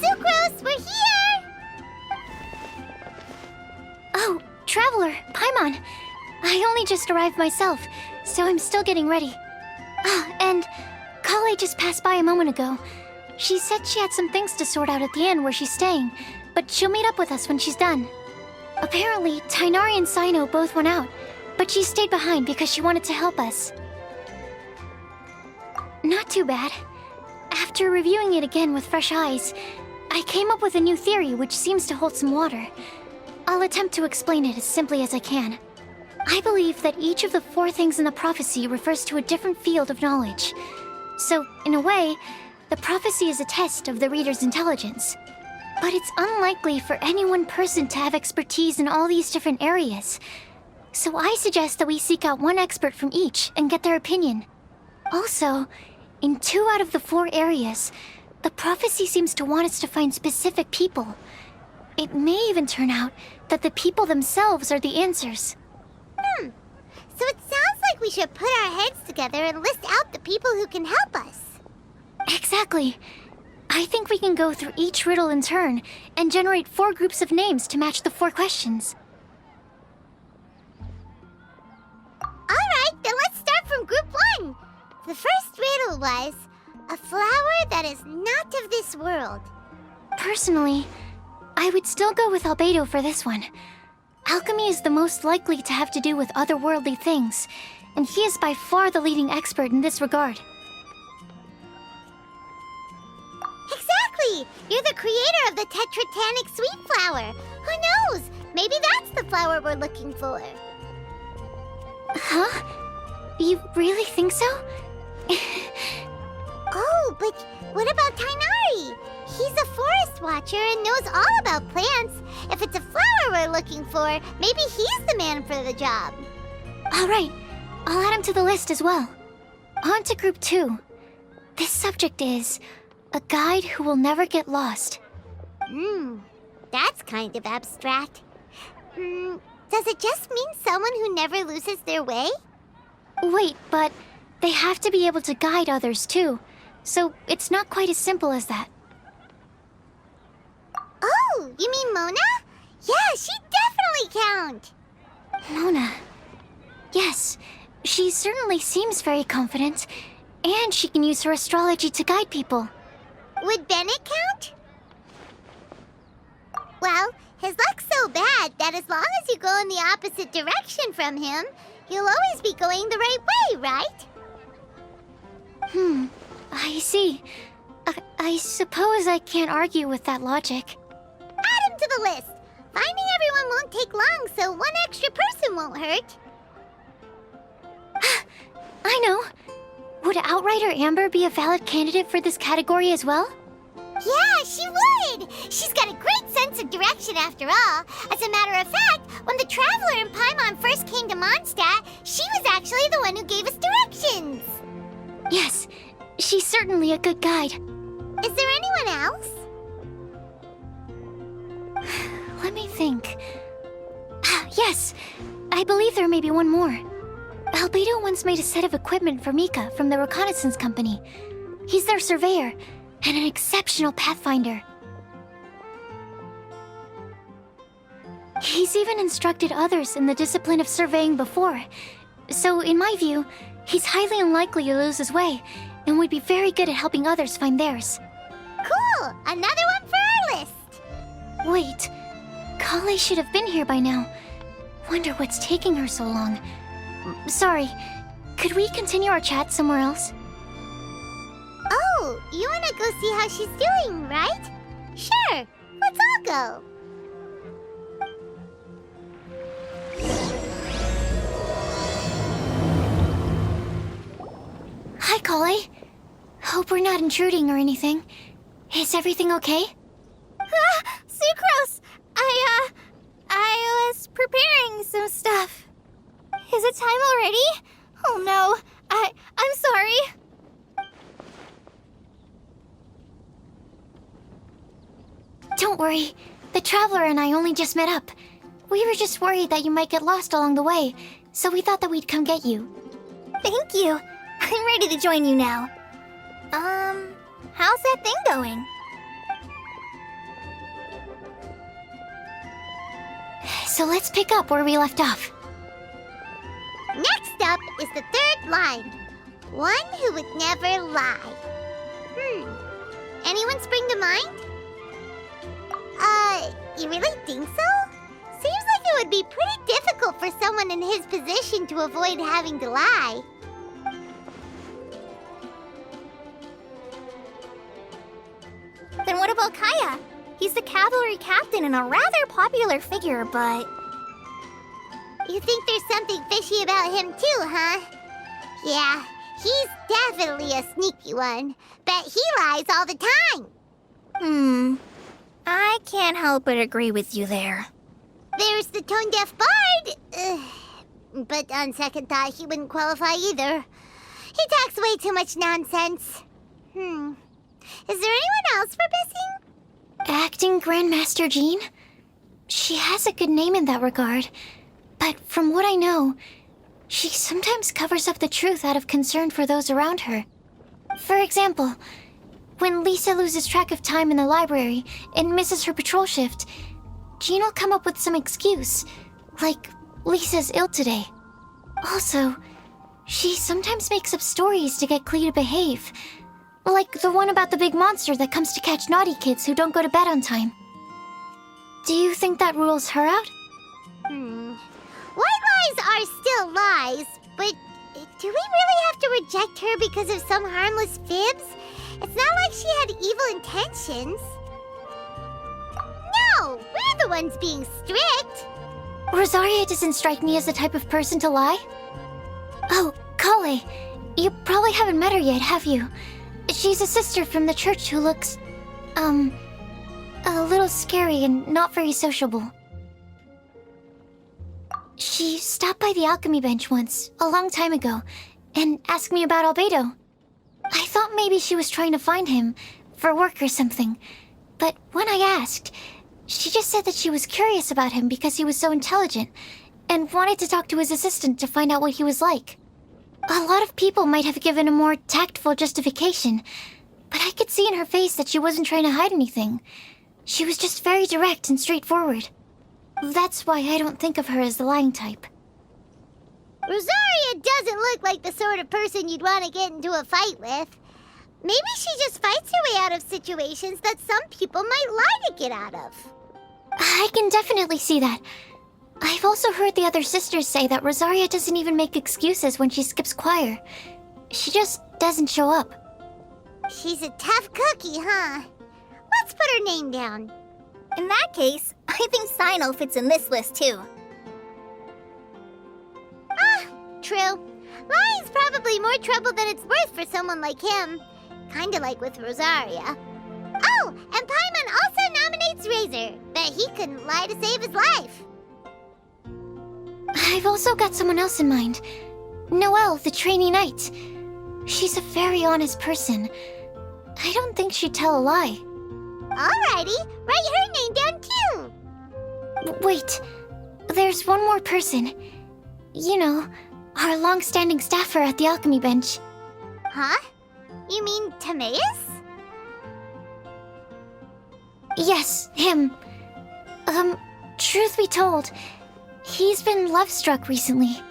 Sucrose, we're here! Oh, Traveler, Paimon. I only just arrived myself, so I'm still getting ready. Ah, and Kale just passed by a moment ago. She said she had some things to sort out at the inn where she's staying, but she'll meet up with us when she's done. Apparently, Tainari and Sino both went out, but she stayed behind because she wanted to help us. Not too bad. After reviewing it again with fresh eyes, I came up with a new theory which seems to hold some water. I'll attempt to explain it as simply as I can. I believe that each of the 4 things in the prophecy refers to a different field of knowledge. So, in a way, the prophecy is a test of the reader's intelligence. But it's unlikely for any one person to have expertise in all these different areas. So I suggest that we seek out one expert from each and get their opinion. Also, in 2 out of the 4 areas, the prophecy seems to want us to find specific people. It may even turn out that the people themselves are the answers. So it sounds like we should put our heads together and list out the people who can help us. Exactly. I think we can go through each riddle in turn and generate 4 groups of names to match the 4 questions. Alright, then let's start from group 1. The first riddle was, a flower that is not of this world. Personally, I would still go with Albedo for this one. Alchemy is the most likely to have to do with otherworldly things, and he is by far the leading expert in this regard. Exactly! You're the creator of the tetratanic sweet flower. Who knows? Maybe that's the flower we're looking for. Huh? You really think so? Oh, but what about Tainari? He's a forest watcher and knows all about plants. If it's a flower we're looking for, maybe he's the man for the job. Alright, I'll add him to the list as well. On to group 2. This subject is a guide who will never get lost. That's kind of abstract. Does it just mean someone who never loses their way? Wait, but they have to be able to guide others too, so it's not quite as simple as that. Oh, you mean Mona? Yeah, she definitely count. Mona. Yes, she certainly seems very confident, and she can use her astrology to guide people. Would Bennett count? Well, his luck's so bad that as long as you go in the opposite direction from him, you'll always be going the right way, right? I see. I suppose I can't argue with that logic. Add him to the list. Finding everyone won't take long, so one extra person won't hurt. I know. Would Outrider Amber be a valid candidate for this category as well? Yeah, she would! She's got a great sense of direction after all. As a matter of fact, when the Traveler and Paimon first came to Mondstadt, she was actually the one who gave us directions. Yes, she's certainly a good guide. Is there anyone else? Let me think. Yes, I believe there may be one more. Albedo once made a set of equipment for Mika from the reconnaissance company. He's their surveyor and an exceptional pathfinder. He's even instructed others in the discipline of surveying before. So, in my view, he's highly unlikely to lose his way and would be very good at helping others find theirs. Cool! Another one for our list! Wait, Kale should have been here by now. Wonder what's taking her so long. Sorry, could we continue our chat somewhere else? Oh, you wanna go see how she's doing, right? Sure, let's all go. Hi, Kale. Hope we're not intruding or anything. Is everything okay? Sucrose! I was preparing some stuff. Is it time already? Oh no, I'm sorry. Don't worry. The Traveler and I only just met up. We were just worried that you might get lost along the way, so we thought that we'd come get you. Thank you. I'm ready to join you now. How's that thing going? So let's pick up where we left off. Next up is the third line. One who would never lie. Anyone spring to mind? You really think so? Seems like it would be pretty difficult for someone in his position to avoid having to lie. Then what about Kaya? He's the cavalry captain and a rather popular figure, but... You think there's something fishy about him too, huh? Yeah, he's definitely a sneaky one. Bet he lies all the time. I can't help but agree with you there. There's the tone-deaf bard. But on second thought, he wouldn't qualify either. He talks way too much nonsense. Is there anyone else we're missing? Acting Grandmaster Jean? She has a good name in that regard. But from what I know, she sometimes covers up the truth out of concern for those around her. For example, when Lisa loses track of time in the library and misses her patrol shift, Jean will come up with some excuse, like Lisa's ill today. Also, she sometimes makes up stories to get Klee to behave, like the one about the big monster that comes to catch naughty kids who don't go to bed on time. Do you think that rules her out? White lies are still lies, but do we really have to reject her because of some harmless fibs? It's not like she had evil intentions. No, we're the ones being strict. Rosaria doesn't strike me as the type of person to lie. Oh, Kale, you probably haven't met her yet, have you? She's a sister from the church who looks, a little scary and not very sociable. She stopped by the alchemy bench once, a long time ago, and asked me about Albedo. I thought maybe she was trying to find him, for work or something. But when I asked, she just said that she was curious about him because he was so intelligent, and wanted to talk to his assistant to find out what he was like. A lot of people might have given a more tactful justification, but I could see in her face that she wasn't trying to hide anything. She was just very direct and straightforward. That's why I don't think of her as the lying type. Rosaria doesn't look like the sort of person you'd want to get into a fight with. Maybe she just fights her way out of situations that some people might lie to get out of. I can definitely see that. I've also heard the other sisters say that Rosaria doesn't even make excuses when she skips choir. She just doesn't show up. She's a tough cookie, huh? Let's put her name down. In that case, I think Sino fits in this list too. True. Lying's probably more trouble than it's worth for someone like him. Kinda like with Rosaria. Oh, and Paimon also nominates Razor. Bet he couldn't lie to save his life. I've also got someone else in mind. Noelle, the trainee knight. She's a very honest person. I don't think she'd tell a lie. Alrighty, write her name down too. Wait, there's one more person. You know, our long-standing staffer at the alchemy bench. Huh? You mean Timaeus? Yes, him. Truth be told, he's been love-struck recently.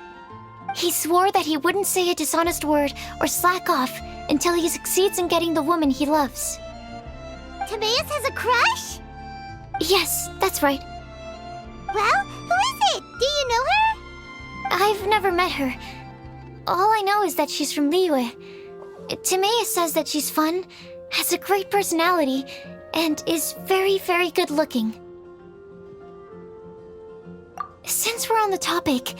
He swore that he wouldn't say a dishonest word or slack off until he succeeds in getting the woman he loves. Timaeus has a crush? Yes, that's right. Well, who is it? Do you know her? I've never met her. All I know is that she's from Liyue. Timaeus says that she's fun, has a great personality, and is very, very good looking. Since we're on the topic,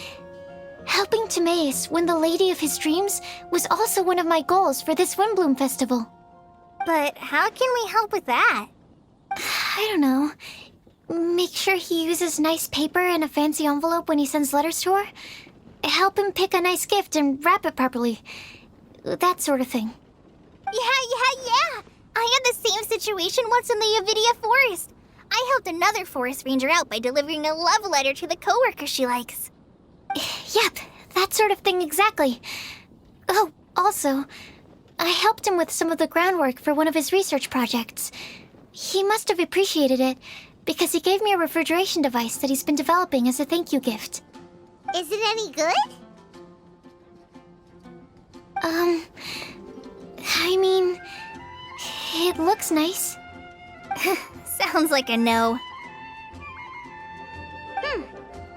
helping Timaeus win the lady of his dreams was also one of my goals for this Windblume festival. But how can we help with that? I don't know. Make sure he uses nice paper and a fancy envelope when he sends letters to her. Help him pick a nice gift and wrap it properly. That sort of thing. Yeah. I had the same situation once in the Avidia forest. I helped another forest ranger out by delivering a love letter to the coworker she likes. Yep, that sort of thing exactly. Oh, also, I helped him with some of the groundwork for one of his research projects. He must have appreciated it, because he gave me a refrigeration device that he's been developing as a thank you gift. Is it any good? I mean, it looks nice. Sounds like a no.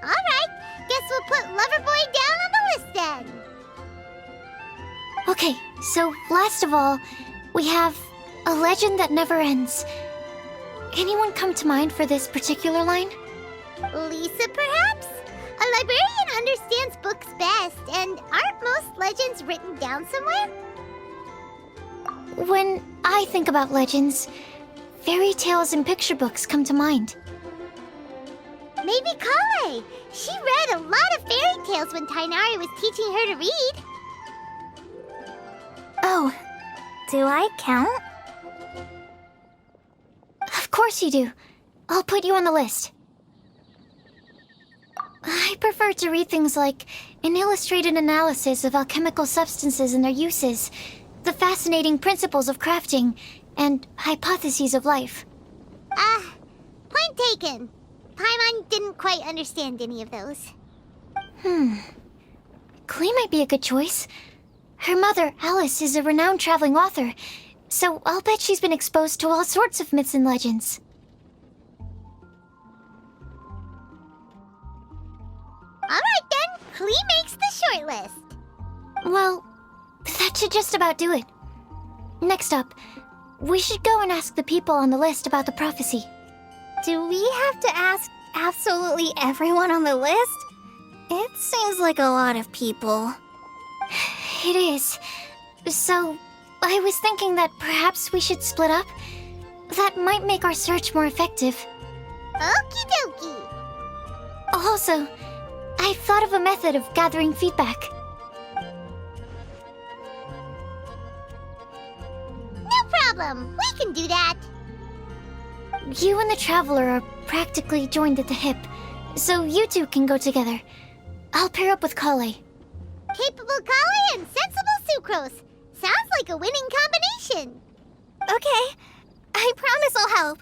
Alright, guess we'll put Loverboy down on the list then. Okay, so last of all, we have a legend that never ends. Anyone come to mind for this particular line? Lisa, perhaps? A librarian understands books best, and aren't most legends written down somewhere? When I think about legends, fairy tales and picture books come to mind. Maybe Kale. She read a lot of fairy tales when Tainari was teaching her to read. Oh, do I count? Of course you do. I'll put you on the list. I prefer to read things like an illustrated analysis of alchemical substances and their uses, the fascinating principles of crafting, and hypotheses of life. Point taken. Paimon didn't quite understand any of those. Klee might be a good choice. Her mother, Alice, is a renowned traveling author, so I'll bet she's been exposed to all sorts of myths and legends. Alright then, Klee makes the short list. Well, that should just about do it. Next up, we should go and ask the people on the list about the prophecy. Do we have to ask absolutely everyone on the list? It seems like a lot of people. It is. So, I was thinking that perhaps we should split up. That might make our search more effective. Okie dokie. Also, I've thought of a method of gathering feedback. No problem. We can do that. You and the Traveler are practically joined at the hip, so you two can go together. I'll pair up with Kale. Capable Kale and sensible Sucrose. Sounds like a winning combination. Okay, I promise I'll help.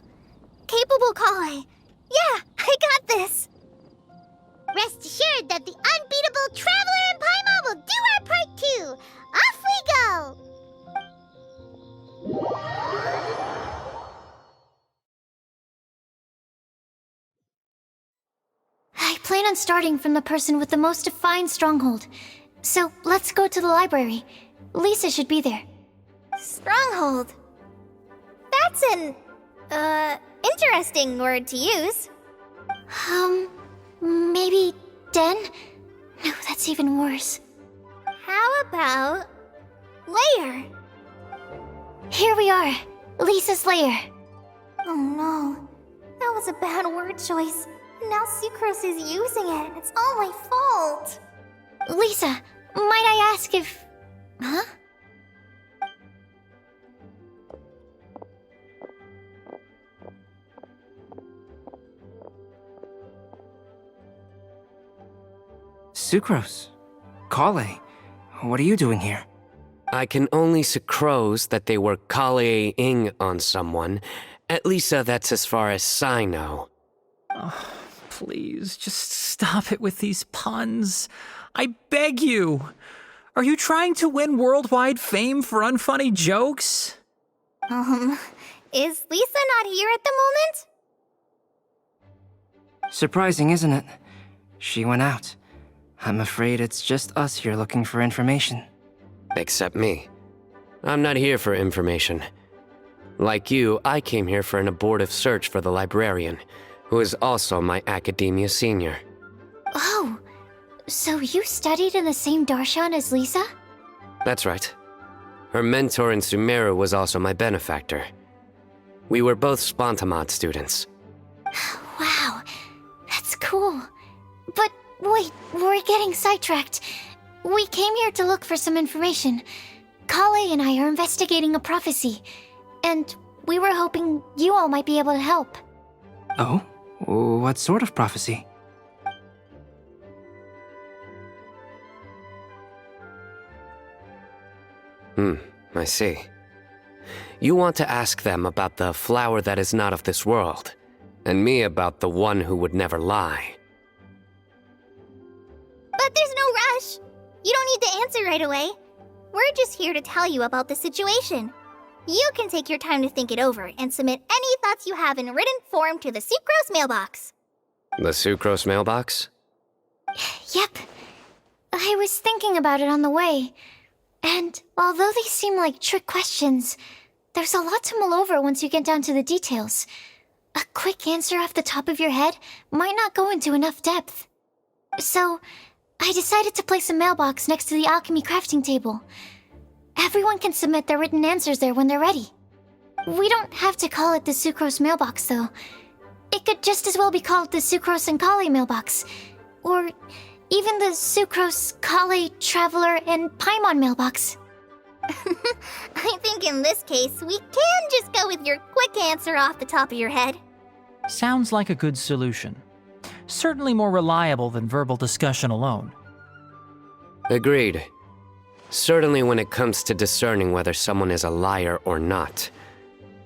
Capable Kale. Yeah, I got this. Rest assured that the unbeatable Traveler and Paimon will do our part too. Off we go! I plan on starting from the person with the most defined stronghold. So let's go to the library. Lisa should be there. Stronghold. That's an, interesting word to use. Maybe den? No, that's even worse. How about lair? Here we are, Lisa's lair. Oh no, that was a bad word choice. Now Sucrose is using it. It's all my fault. Lisa, might I ask if... Huh? Sucrose. Kale. What are you doing here? I can only sucrose that they were Kale-ing on someone. At least that's as far as I know. Oh, please, just stop it with these puns. I beg you. Are you trying to win worldwide fame for unfunny jokes? Is Lisa not here at the moment? Surprising, isn't it? She went out. I'm afraid it's just us here looking for information. Except me. I'm not here for information. Like you, I came here for an abortive search for the librarian, who is also my academia senior. Oh, so you studied in the same darshan as Lisa? That's right. Her mentor in Sumeru was also my benefactor. We were both Spontamod students. Wow, that's cool. But wait, we're getting sidetracked. We came here to look for some information. Kale and I are investigating a prophecy, and we were hoping you all might be able to help. Oh? What sort of prophecy? I see. You want to ask them about the flower that is not of this world. and me about the one who would never lie. But there's no rush. You don't need to answer right away. We're just here to tell you about the situation. You can take your time to think it over and submit any thoughts you have in written form to the Sucrose mailbox. The Sucrose mailbox? Yep. I was thinking about it on the way. And although they seem like trick questions, there's a lot to mull over once you get down to the details. A quick answer off the top of your head might not go into enough depth. So, I decided to place a mailbox next to the alchemy crafting table. Everyone can submit their written answers there when they're ready. We don't have to call it the Sucrose mailbox, though. It could just as well be called the Sucrose and Kale mailbox. Or even the Sucrose, Kale, Traveler, and Paimon mailbox. I think in this case, we can just go with your quick answer off the top of your head. Sounds like a good solution. Certainly more reliable than verbal discussion alone. Agreed. Certainly when it comes to discerning whether someone is a liar or not,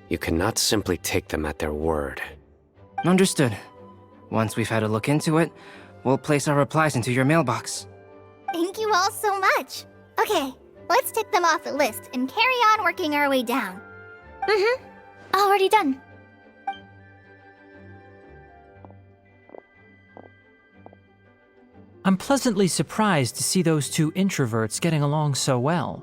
you cannot simply take them at their word. Understood. Once we've had a look into it, we'll place our replies into your mailbox. Thank you all so much. Okay, let's tick them off the list and carry on working our way down. Already done. I'm pleasantly surprised to see those two introverts getting along so well.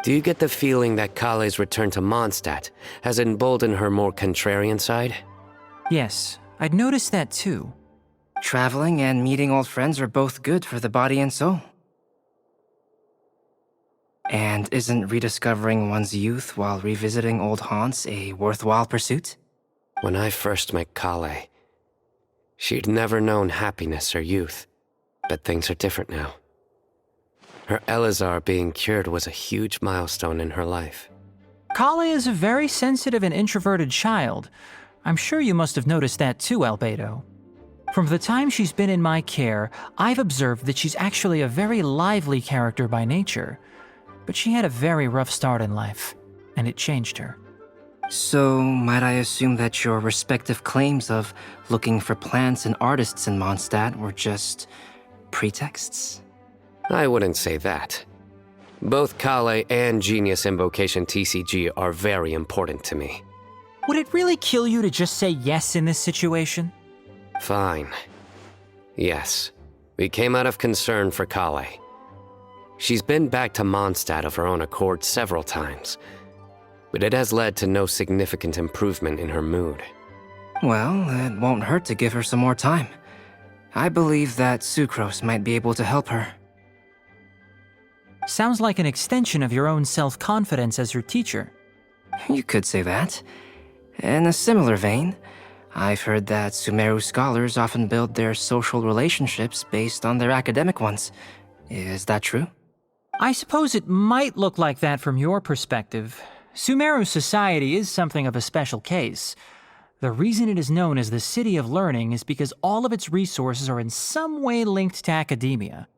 Do you get the feeling that Kale's return to Mondstadt has emboldened her more contrarian side? Yes, I'd noticed that too. Traveling and meeting old friends are both good for the body and soul. And isn't rediscovering one's youth while revisiting old haunts a worthwhile pursuit? When I first met Kale, she'd never known happiness or youth. But things are different now. Her Elazar being cured was a huge milestone in her life. Kale is a very sensitive and introverted child. I'm sure you must have noticed that too, Albedo. From the time she's been in my care, I've observed that she's actually a very lively character by nature. But she had a very rough start in life, and it changed her. So, might I assume that your respective claims of looking for plants and artists in Mondstadt were just pretexts? I wouldn't say that. Both Kale and Genius Invocation TCG are very important to me. Would it really kill you to just say yes in this situation? Fine. Yes, we came out of concern for Kale. She's been back to Mondstadt of her own accord several times, but it has led to no significant improvement in her mood. Well, it won't hurt to give her some more time. I believe that Sucrose might be able to help her. Sounds like an extension of your own self-confidence as her teacher. You could say that. In a similar vein, I've heard that Sumeru scholars often build their social relationships based on their academic ones. Is that true? I suppose it might look like that from your perspective. Sumeru society is something of a special case. The reason it is known as the City of Learning is because all of its resources are in some way linked to academia.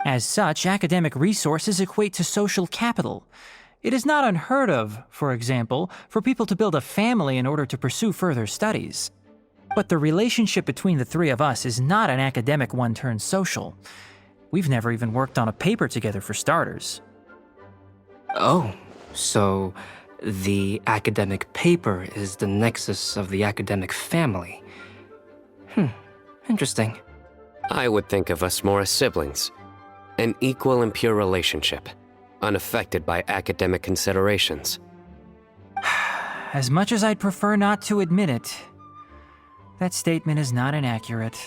As such, academic resources equate to social capital. It is not unheard of, for example, for people to build a family in order to pursue further studies. But the relationship between the three of us is not an academic one turned social. We've never even worked on a paper together for starters. Oh, so the academic paper is the nexus of the academic family. Interesting. I would think of us more as siblings. An equal and pure relationship, unaffected by academic considerations. As much as I'd prefer not to admit it, that statement is not inaccurate.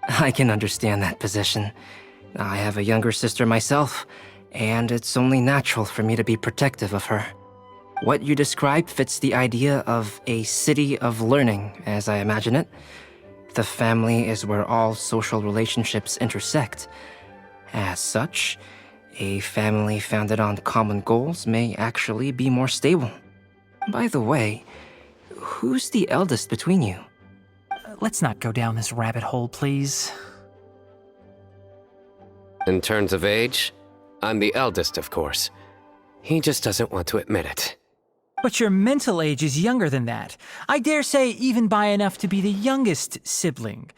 I can understand that position. I have a younger sister myself, and it's only natural for me to be protective of her. What you describe fits the idea of a city of learning, as I imagine it. The family is where all social relationships intersect. As such, a family founded on common goals may actually be more stable. By the way, who's the eldest between you? Let's not go down this rabbit hole, please. In terms of age, I'm the eldest, of course. He just doesn't want to admit it. But your mental age is younger than that. I dare say even by enough to be the youngest sibling.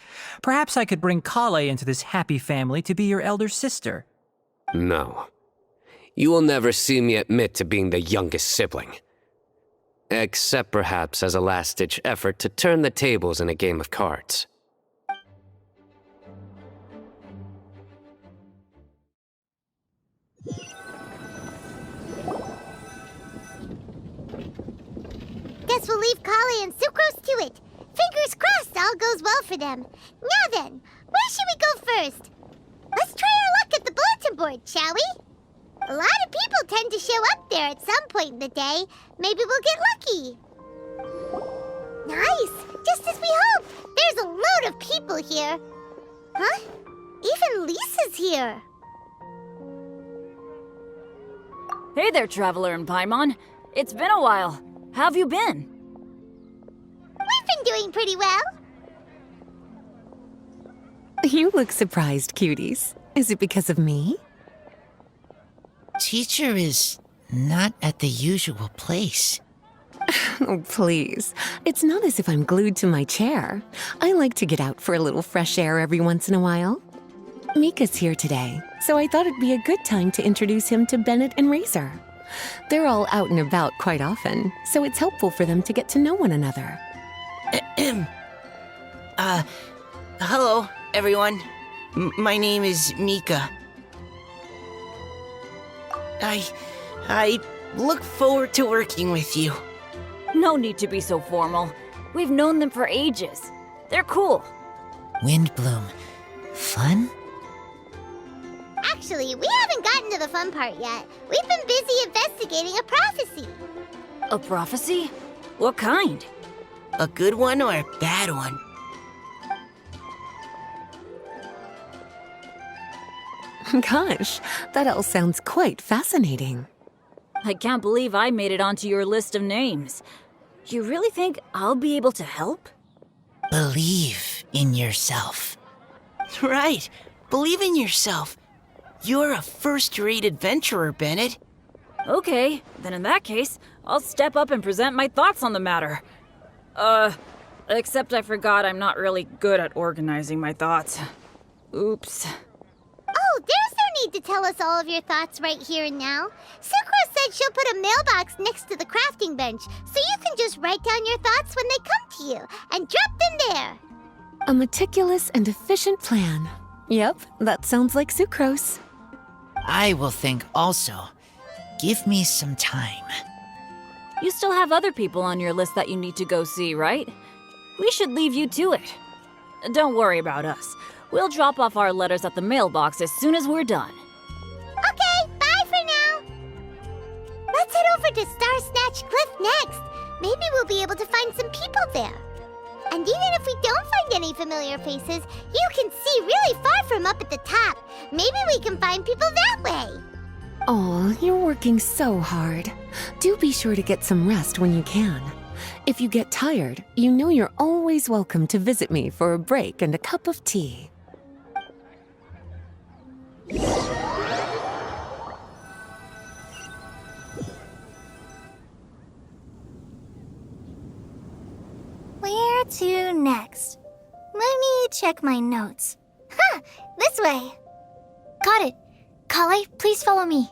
Perhaps I could bring Kale into this happy family to be your elder sister. No. You will never see me admit to being the youngest sibling. Except perhaps as a last-ditch effort to turn the tables in a game of cards. Guess we'll leave Kale and Sucrose to it. Fingers crossed all goes well for them. Now then, where should we go first? Let's try our luck at the bulletin board, shall we? A lot of people tend to show up there at some point in the day. Maybe we'll get lucky. Nice! Just as we hoped! There's a load of people here. Huh? Even Lisa's here. Hey there, Traveler and Paimon. It's been a while. How have you been? We've been doing pretty well. You look surprised, cuties. Is it because of me? Teacher is not at the usual place. Oh, please. It's not as if I'm glued to my chair. I like to get out for a little fresh air every once in a while. Mika's here today, so I thought it'd be a good time to introduce him to Bennett and Razor. They're all out and about quite often, so it's helpful for them to get to know one another. Hello, everyone. My name is Mika. I look forward to working with you. No need to be so formal. We've known them for ages. They're cool. Windblume. Fun? Actually, we haven't gotten to the fun part yet. We've been busy investigating a prophecy. A prophecy? What kind? A good one or a bad one? Gosh, that all sounds quite fascinating. I can't believe I made it onto your list of names. You really think I'll be able to help? Believe in yourself. Right. Believe in yourself. You're a first-rate adventurer, Bennett. Okay, then in that case, I'll step up and present my thoughts on the matter. Except I forgot I'm not really good at organizing my thoughts. Oops. Oh, there's no need to tell us all of your thoughts right here and now. Sucrose said she'll put a mailbox next to the crafting bench, so you can just write down your thoughts when they come to you, and drop them there. A meticulous and efficient plan. Yep, that sounds like Sucrose. I will think also. Give me some time. You still have other people on your list that you need to go see, right? We should leave you to it. Don't worry about us. We'll drop off our letters at the mailbox as soon as we're done. Okay, bye for now. Let's head over to Star Snatch Cliff next. Maybe we'll be able to find some people there. And even if we don't find any familiar faces, you can see really far from up at the top. Maybe we can find people that way. Aw, you're working so hard. Do be sure to get some rest when you can. If you get tired, you know you're always welcome to visit me for a break and a cup of tea. Where to next? Let me check my notes. Huh, this way. Got it. Kale, please follow me.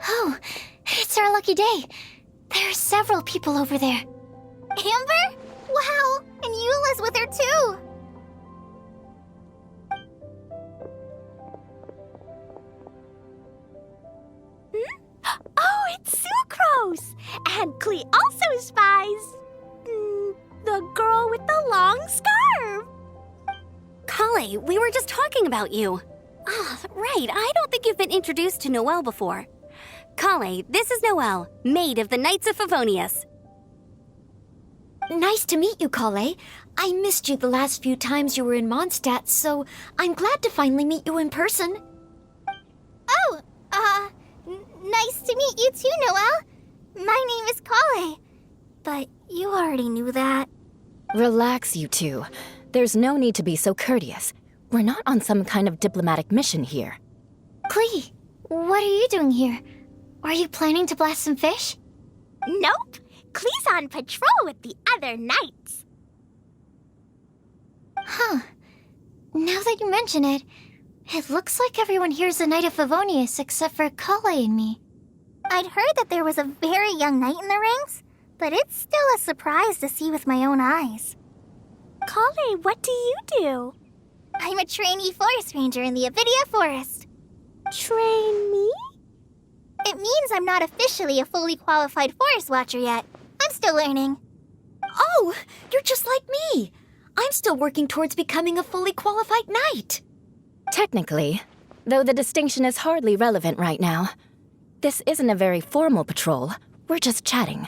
Oh, it's our lucky day. There are several people over there. Amber? Wow, and Eula's with her too. Oh, it's Sucrose! And Klee also spies the girl with the long scarf. Kale, we were just talking about you. Ah, right. I don't think you've been introduced to Noelle before. Kale, this is Noelle, maid of the Knights of Favonius. Nice to meet you, Kale. I missed you the last few times you were in Mondstadt, so I'm glad to finally meet you in person. Oh, nice to meet you too, Noelle. My name is Kale. But you already knew that. Relax, you two. There's no need to be so courteous. We're not on some kind of diplomatic mission here. Klee, what are you doing here? Are you planning to blast some fish? Nope. Klee's on patrol with the other knights. Huh. Now that you mention it, it looks like everyone here's a Knight of Favonius except for Kale and me. I'd heard that there was a very young knight in the ranks, but it's still a surprise to see with my own eyes. Kale, what do you do? I'm a trainee forest ranger in the Avidia Forest. Trainee? It means I'm not officially a fully qualified forest watcher yet. I'm still learning. Oh, you're just like me. I'm still working towards becoming a fully qualified knight. Technically, though the distinction is hardly relevant right now. This isn't a very formal patrol. We're just chatting.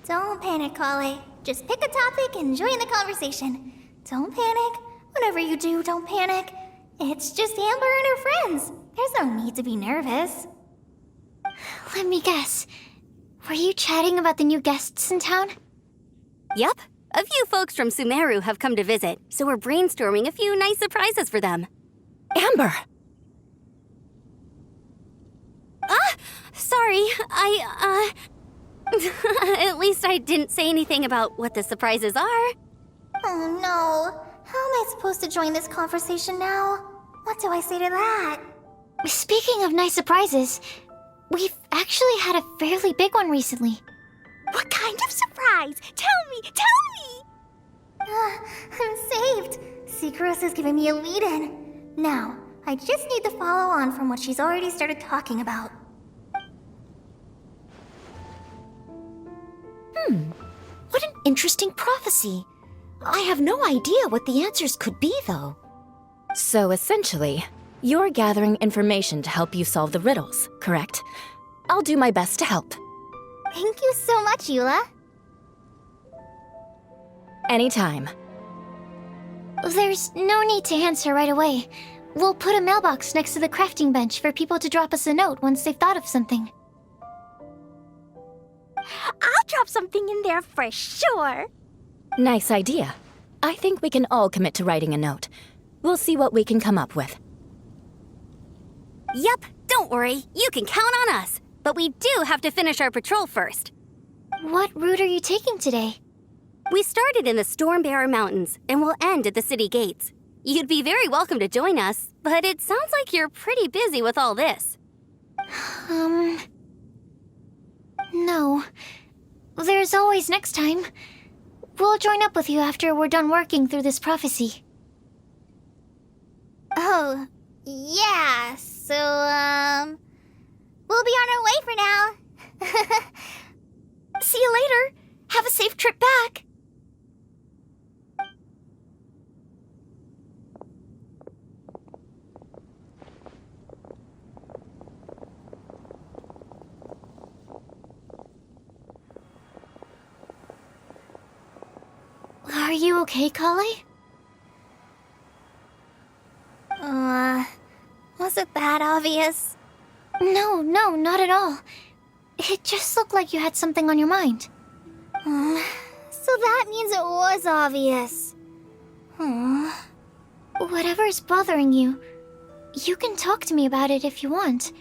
Don't panic, Kale. Just pick a topic and join the conversation. Don't panic. Whatever you do, don't panic. It's just Amber and her friends. There's no need to be nervous. Let me guess. Were you chatting about the new guests in town? Yup. A few folks from Sumeru have come to visit, so we're brainstorming a few nice surprises for them. Amber! Sorry, At least I didn't say anything about what the surprises are. Oh no. How am I supposed to join this conversation now? What do I say to that? Speaking of nice surprises, we've actually had a fairly big one recently. What kind of surprise? Tell me! I'm saved. Secros is giving me a lead-in. Now, I just need to follow on from what she's already started talking about. What an interesting prophecy. I have no idea what the answers could be, though. So essentially, you're gathering information to help you solve the riddles, correct? I'll do my best to help. Thank you so much, Eula. Anytime. There's no need to answer right away. We'll put a mailbox next to the crafting bench for people to drop us a note once they've thought of something. I'll drop something in there for sure. Nice idea. I think we can all commit to writing a note. We'll see what we can come up with. Yup, don't worry. You can count on us. But we do have to finish our patrol first. What route are you taking today? We started in the Stormbearer Mountains, and we'll end at the city gates. You'd be very welcome to join us, but it sounds like you're pretty busy with all this. No. There's always next time. We'll join up with you after we're done working through this prophecy. Oh, yeah, so, we'll be on our way for now. See you later. Have a safe trip back. Are you okay, Kale? Was it that obvious? No, not at all. It just looked like you had something on your mind. So that means it was obvious. Whatever's bothering you, you can talk to me about it if you want.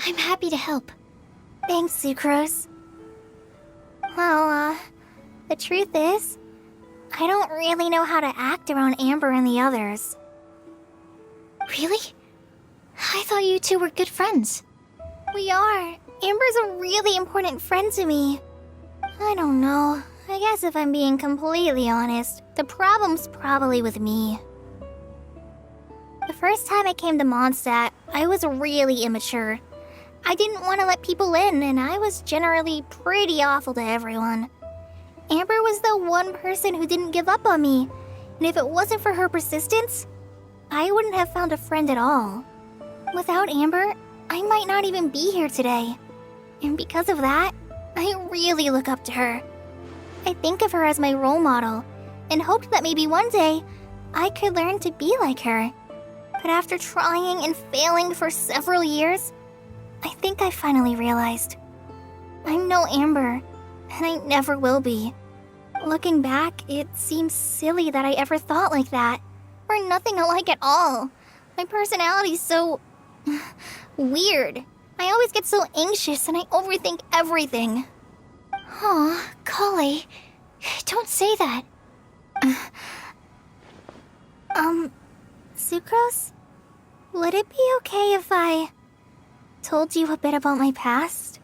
I'm happy to help. Thanks, Sucrose. Well, the truth is, I don't really know how to act around Amber and the others. Really? I thought you two were good friends. We are. Amber's a really important friend to me. I don't know. I guess if I'm being completely honest, the problem's probably with me. The first time I came to Mondstadt, I was really immature. I didn't want to let people in, and I was generally pretty awful to everyone. Amber was the one person who didn't give up on me, and if it wasn't for her persistence, I wouldn't have found a friend at all. Without Amber, I might not even be here today. And because of that, I really look up to her. I think of her as my role model, and hoped that maybe one day, I could learn to be like her. But after trying and failing for several years, I think I finally realized. I'm no Amber, and I never will be. Looking back, it seems silly that I ever thought like that. We're nothing alike at all. My personality's so... weird. I always get so anxious and I overthink everything. Aw, Kale, don't say that. Sucrose? Would it be okay if I told you a bit about my past?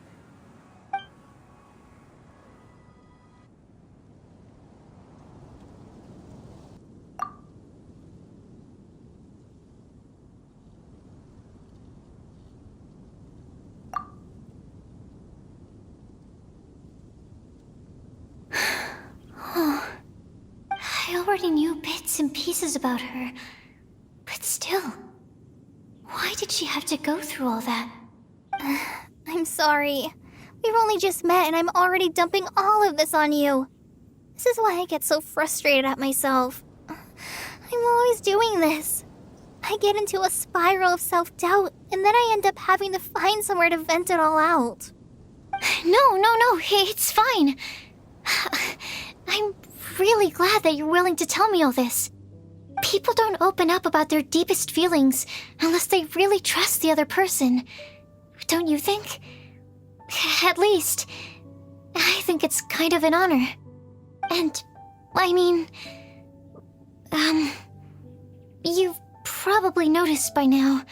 I already knew bits and pieces about her, but still, why did she have to go through all that? I'm sorry. We've only just met and I'm already dumping all of this on you. This is why I get so frustrated at myself. I'm always doing this. I get into a spiral of self-doubt and then I end up having to find somewhere to vent it all out. No, it's fine. I'm really glad that you're willing to tell me all this. People don't open up about their deepest feelings unless they really trust the other person. Don't you think? At least, I think it's kind of an honor. And, I mean, you've probably noticed by now,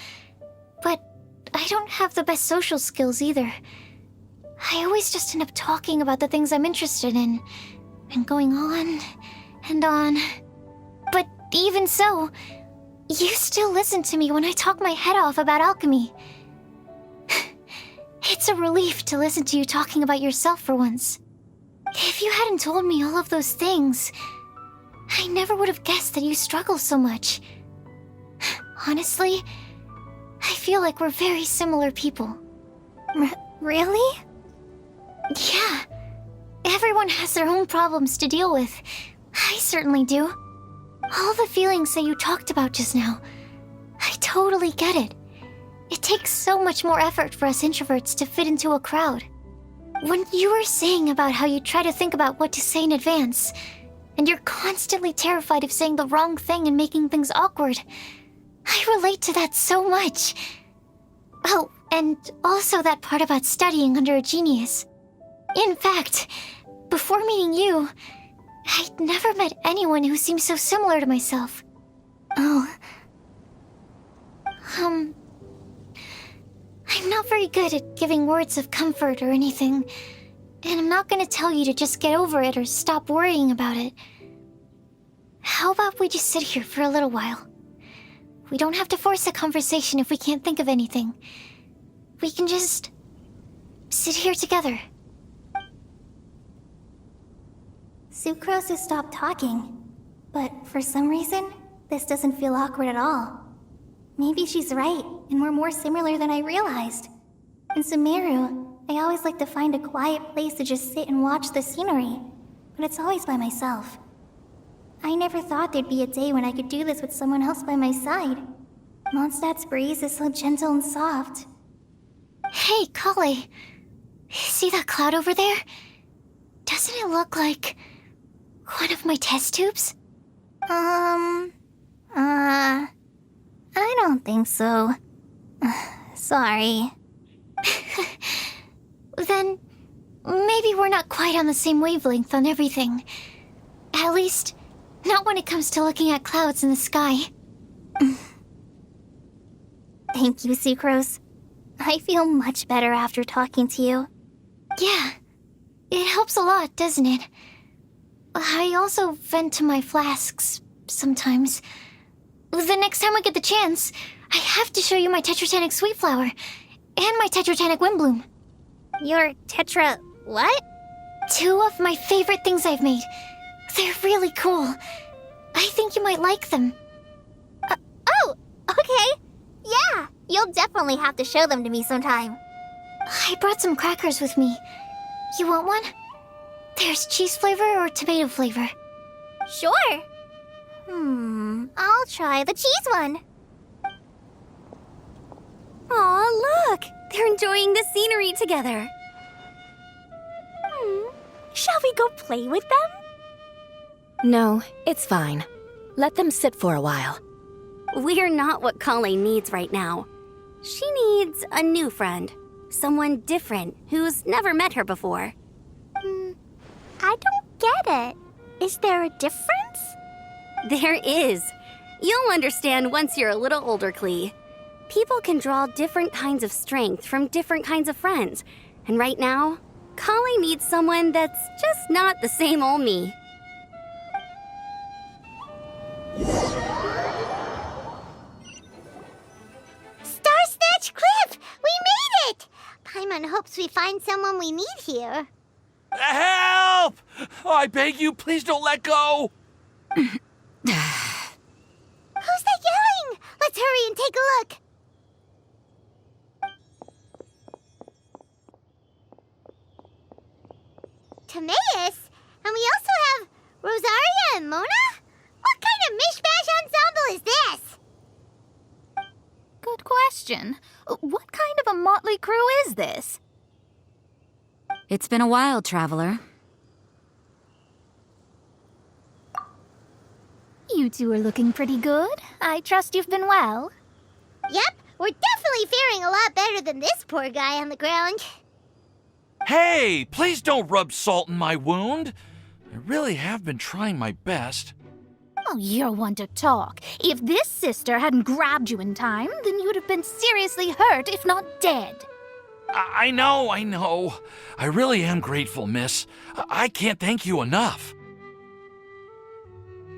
but I don't have the best social skills either. I always just end up talking about the things I'm interested in, and going on and on. But even so, you still listen to me when I talk my head off about alchemy. It's a relief to listen to you talking about yourself for once. If you hadn't told me all of those things, I never would have guessed that you struggle so much. Honestly, I feel like we're very similar people. Really? Yeah. Everyone has their own problems to deal with. I certainly do. All the feelings that you talked about just now, I totally get it. It takes so much more effort for us introverts to fit into a crowd. When you were saying about how you try to think about what to say in advance, and you're constantly terrified of saying the wrong thing and making things awkward, I relate to that so much. Oh, and also that part about studying under a genius. In fact, before meeting you, I'd never met anyone who seemed so similar to myself. Oh. I'm not very good at giving words of comfort or anything, and I'm not gonna tell you to just get over it or stop worrying about it. How about we just sit here for a little while? We don't have to force a conversation if we can't think of anything. We can just sit here together. Sucrose has stopped talking, but for some reason, this doesn't feel awkward at all. Maybe she's right, and we're more similar than I realized. In Sumeru, I always like to find a quiet place to just sit and watch the scenery, but it's always by myself. I never thought there'd be a day when I could do this with someone else by my side. Mondstadt's breeze is so gentle and soft. Hey, Kale. See that cloud over there? Doesn't it look like one of my test tubes? I don't think so. Sorry. Then, maybe we're not quite on the same wavelength on everything. At least, not when it comes to looking at clouds in the sky. Thank you, Sucrose. I feel much better after talking to you. Yeah, it helps a lot, doesn't it? I also vent to my flasks sometimes. The next time I get the chance, I have to show you my Tetratanic Sweet Flower and my Tetratanic Windblume. Your Tetra... what? 2 of my favorite things I've made. They're really cool. I think you might like them. Oh, okay. Yeah, you'll definitely have to show them to me sometime. I brought some crackers with me. You want one? There's cheese flavor or tomato flavor. Sure. I'll try the cheese one. Aw, look! They're enjoying the scenery together. Shall we go play with them? No, it's fine. Let them sit for a while. We're not what Kale needs right now. She needs a new friend. Someone different who's never met her before. I don't get it. Is there a difference? There is. You'll understand once you're a little older, Klee. People can draw different kinds of strength from different kinds of friends. And right now, Kali needs someone that's just not the same old me. Star Snatch Cliff! We made it! Paimon hopes we find someone we need here. Help! Oh, I beg you, please don't let go! Who's that yelling? Let's hurry and take a look. Timaeus? And we also have Rosaria and Mona? What kind of mishmash ensemble is this? Good question. What kind of a motley crew is this? It's been a while, Traveler. You two are looking pretty good. I trust you've been well. Yep, we're definitely faring a lot better than this poor guy on the ground. Hey, please don't rub salt in my wound. I really have been trying my best. Oh, you're one to talk. If this sister hadn't grabbed you in time, then you'd have been seriously hurt, if not dead. I know. I really am grateful, miss. I can't thank you enough.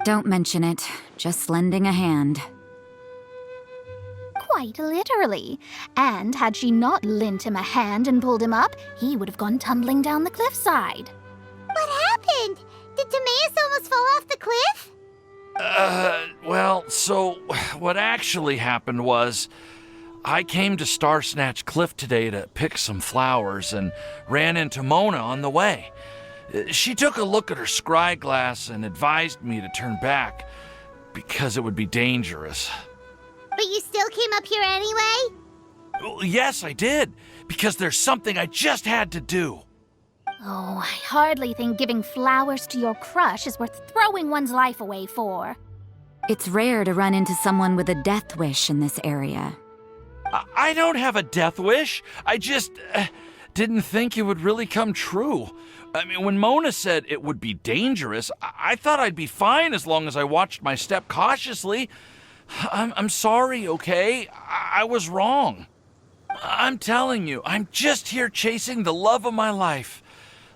Don't mention it. Just lending a hand. Quite literally. And had she not lent him a hand and pulled him up, he would have gone tumbling down the cliffside. What happened? Did Timaeus almost fall off the cliff? So what actually happened was I came to Star Snatch Cliff today to pick some flowers and ran into Mona on the way. She took a look at her scry glass and advised me to turn back because it would be dangerous. But you still came up here anyway? Well, yes, I did, because there's something I just had to do. Oh, I hardly think giving flowers to your crush is worth throwing one's life away for. It's rare to run into someone with a death wish in this area. I don't have a death wish. I just didn't think it would really come true. I mean, when Mona said it would be dangerous, I thought I'd be fine as long as I watched my step cautiously. I'm sorry, okay? I was wrong. I'm telling you, I'm just here chasing the love of my life.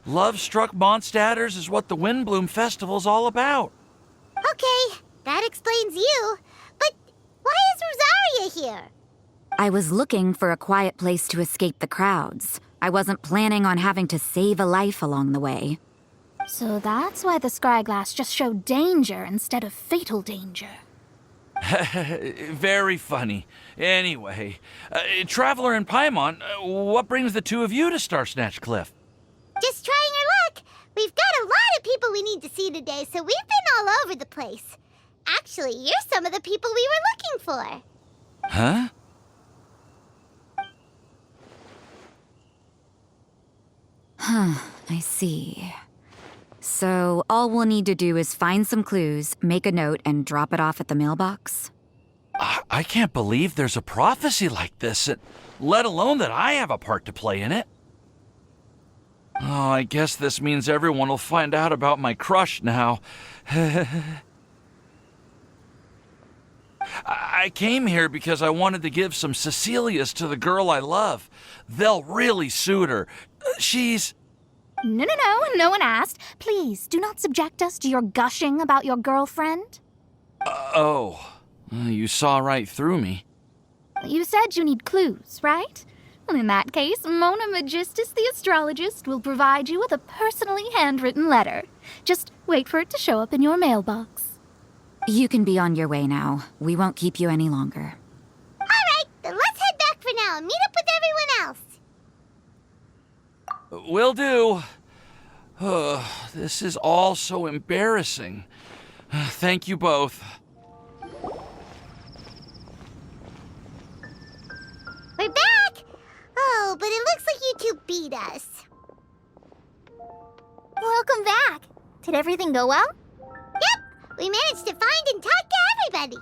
Love-struck Mondstadters is what the Windblume Festival's all about. Okay, that explains you. But why is Rosaria here? I was looking for a quiet place to escape the crowds. I wasn't planning on having to save a life along the way. So that's why the scry glass just showed danger instead of fatal danger. Very funny. Anyway, Traveler and Paimon, what brings the two of you to Star Snatch Cliff? Just trying our luck. We've got a lot of people we need to see today, so we've been all over the place. Actually, you're some of the people we were looking for. Huh? I see. So all we'll need to do is find some clues, make a note, and drop it off at the mailbox? I can't believe there's a prophecy like this, let alone that I have a part to play in it. Oh, I guess this means everyone will find out about my crush now. I came here because I wanted to give some Cecilias to the girl I love. They'll really suit her. She's... No one asked. Please, do not subject us to your gushing about your girlfriend. You saw right through me. You said you need clues, right? Well, in that case, Mona Magistus the astrologist will provide you with a personally handwritten letter. Just wait for it to show up in your mailbox. You can be on your way now. We won't keep you any longer. All right, then let's head back for now and meet up with everyone else. Will do. This is all so embarrassing. Thank you both. We're back! Oh, but it looks like you two beat us. Welcome back. Did everything go well? Yep, we managed to find and talk to everybody.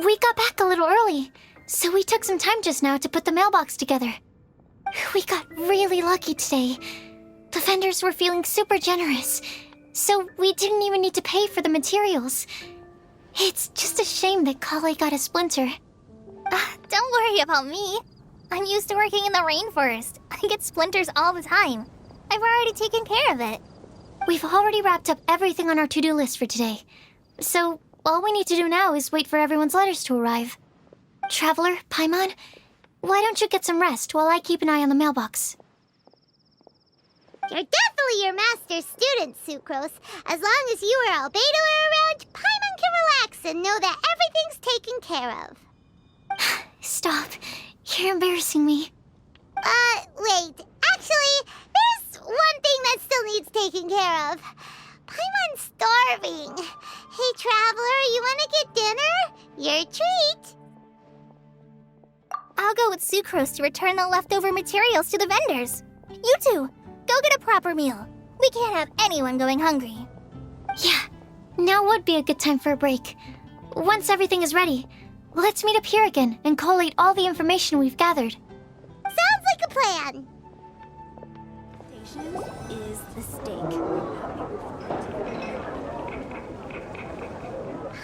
We got back a little early, so we took some time just now to put the mailbox together. We got really lucky today. The vendors were feeling super generous, so we didn't even need to pay for the materials. It's just a shame that Kale got a splinter. Don't worry about me. I'm used to working in the rainforest. I get splinters all the time. I've already taken care of it. We've already wrapped up everything on our to-do list for today. So, all we need to do now is wait for everyone's letters to arrive. Traveler, Paimon, why don't you get some rest while I keep an eye on the mailbox? You're definitely your master's student, Sucrose. As long as you or Albedo are around, Paimon can relax and know that everything's taken care of. Stop. You're embarrassing me. Wait. Actually, there's one thing that still needs taking care of. Paimon's starving. Hey, Traveler, you want to get dinner? Your treat. I'll go with Sucrose to return the leftover materials to the vendors. You two, go get a proper meal. We can't have anyone going hungry. Yeah, now would be a good time for a break. Once everything is ready, let's meet up here again and collate all the information we've gathered. Sounds like a plan. Is the steak.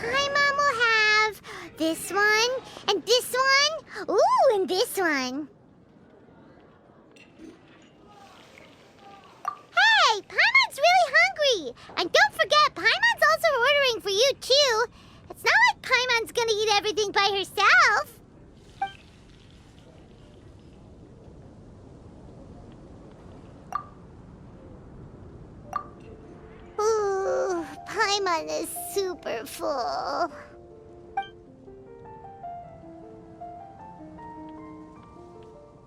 Paimon will have this one, and this one, ooh, and this one. Hey, Paimon's really hungry! And don't forget, Paimon's also ordering for you, too. It's not like Paimon's gonna eat everything by herself. Ooh, Paimon is super full.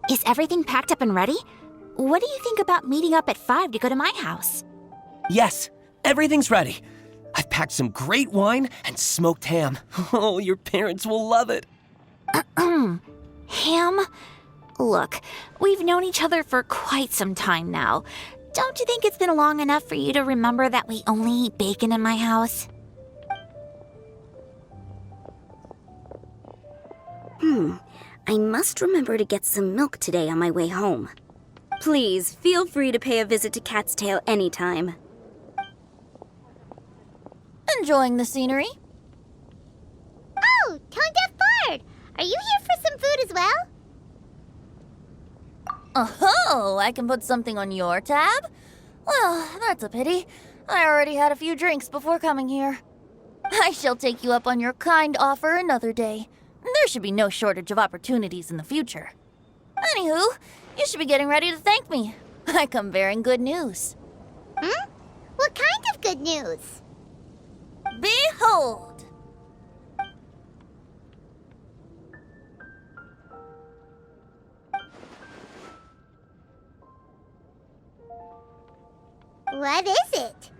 Is everything packed up and ready? What do you think about meeting up at 5 to go to my house? Yes, everything's ready. I've packed some great wine and smoked ham. Oh, your parents will love it. Ham? Look, we've known each other for quite some time now. Don't you think it's been long enough for you to remember that we only eat bacon in my house? I must remember to get some milk today on my way home. Please, feel free to pay a visit to Cat's Tail anytime. Enjoying the scenery? Oh, Tone Deaf Bard! Are you here for some food as well? Oh, I can put something on your tab? Well, that's a pity. I already had a few drinks before coming here. I shall take you up on your kind offer another day. There should be no shortage of opportunities in the future. Anywho, you should be getting ready to thank me. I come bearing good news. What kind of good news? Behold! What is it?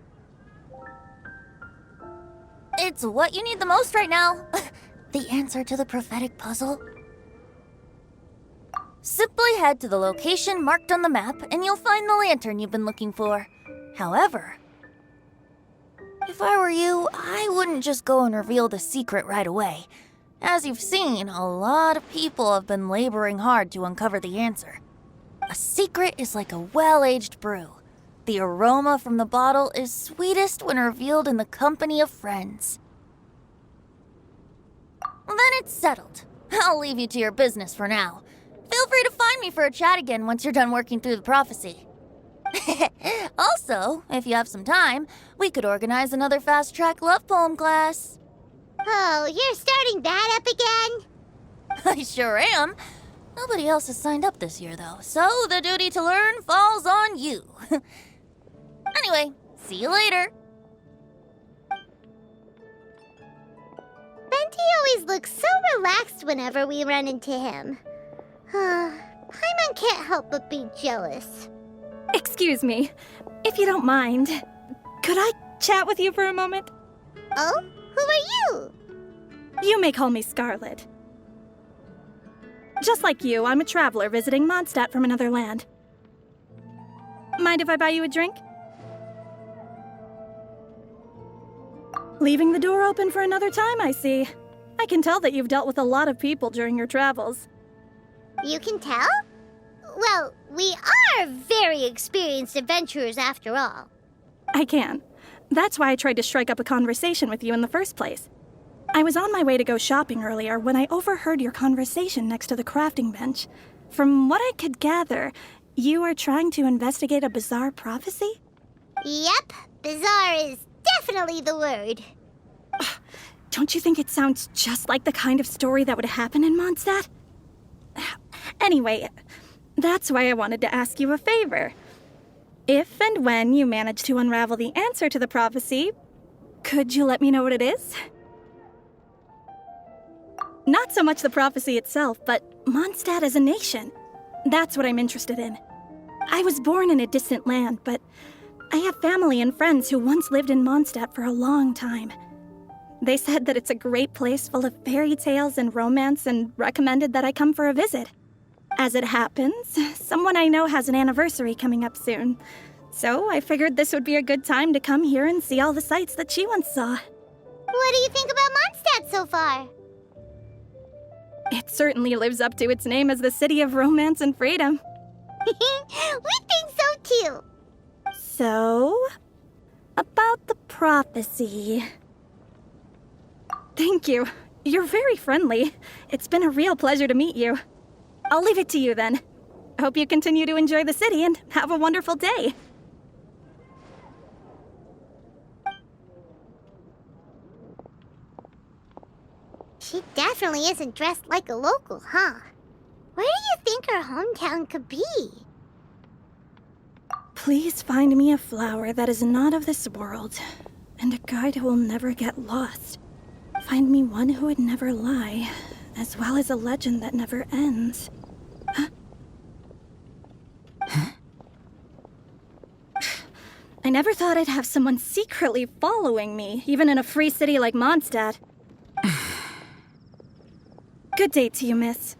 It's what you need the most right now. The answer to the prophetic puzzle. Simply head to the location marked on the map and you'll find the lantern you've been looking for. However, if I were you, I wouldn't just go and reveal the secret right away. As you've seen, a lot of people have been laboring hard to uncover the answer. A secret is like a well-aged brew. The aroma from the bottle is sweetest when revealed in the company of friends. Then it's settled. I'll leave you to your business for now. Feel free to find me for a chat again once you're done working through the prophecy. Also, if you have some time, we could organize another fast-track love poem class. Oh, you're starting that up again? I sure am. Nobody else has signed up this year, though, so the duty to learn falls on you. Anyway, see you later. Venti always looks so relaxed whenever we run into him. Paimon can't help but be jealous. Excuse me, if you don't mind, could I chat with you for a moment? Oh? Who are you? You may call me Scarlet. Just like you, I'm a traveler visiting Mondstadt from another land. Mind if I buy you a drink? Leaving the door open for another time, I see. I can tell that you've dealt with a lot of people during your travels. You can tell? Well, we are very experienced adventurers after all. I can. That's why I tried to strike up a conversation with you in the first place. I was on my way to go shopping earlier when I overheard your conversation next to the crafting bench. From what I could gather, you are trying to investigate a bizarre prophecy? Yep, bizarre is definitely the word. Don't you think it sounds just like the kind of story that would happen in Mondstadt? Anyway, that's why I wanted to ask you a favor. If and when you manage to unravel the answer to the prophecy, could you let me know what it is? Not so much the prophecy itself, but Mondstadt as a nation. That's what I'm interested in. I was born in a distant land, but I have family and friends who once lived in Mondstadt for a long time. They said that it's a great place full of fairy tales and romance and recommended that I come for a visit. As it happens, someone I know has an anniversary coming up soon. So I figured this would be a good time to come here and see all the sights that she once saw. What do you think about Mondstadt so far? It certainly lives up to its name as the city of romance and freedom. We think so too. So, about the prophecy. Thank you. You're very friendly. It's been a real pleasure to meet you. I'll leave it to you then. Hope you continue to enjoy the city and have a wonderful day. She definitely isn't dressed like a local, huh? Where do you think her hometown could be? Please find me a flower that is not of this world, and a guide who will never get lost. Find me one who would never lie, as well as a legend that never ends. Huh? I never thought I'd have someone secretly following me, even in a free city like Mondstadt. Good day to you, miss.